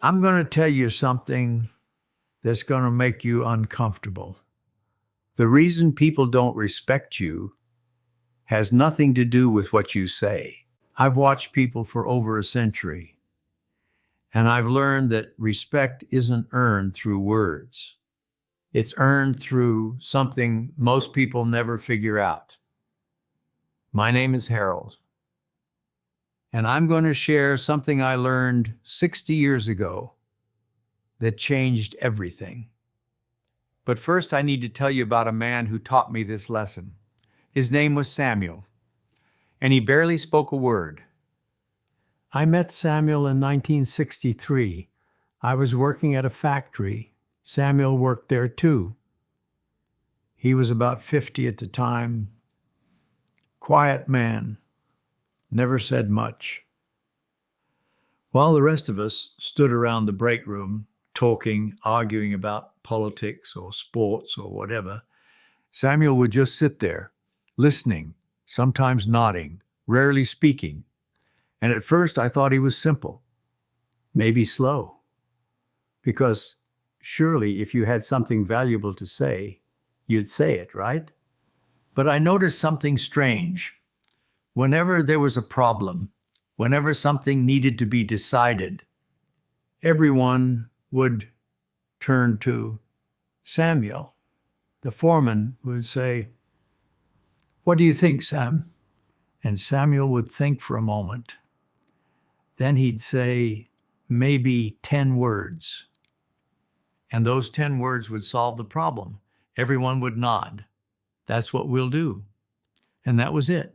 I'm going to tell you something that's going to make you uncomfortable. The reason people don't respect you has nothing to do with what you say. I've watched people for over a century, and I've learned that respect isn't earned through words. It's earned through something most people never figure out. My name is Harold, and I'm going to share something I learned 60 years ago that changed everything. But first, I need to tell you about a man who taught me this lesson. His name was Samuel, and he barely spoke a word. I met Samuel in 1963. I was working at a factory. Samuel worked there too. He was about 50 at the time. Quiet man, never said much. While the rest of us stood around the break room, talking, arguing about politics or sports or whatever, Samuel would just sit there, listening, sometimes nodding, rarely speaking. And at first I thought he was simple, maybe slow, because surely if you had something valuable to say, you'd say it, right? But I noticed something strange. Whenever there was a problem, whenever something needed to be decided, everyone would turn to Samuel. The foreman would say, "What do you think, Sam?" And Samuel would think for a moment. Then he'd say maybe 10 words. And those 10 words would solve the problem. Everyone would nod. That's what we'll do. And that was it.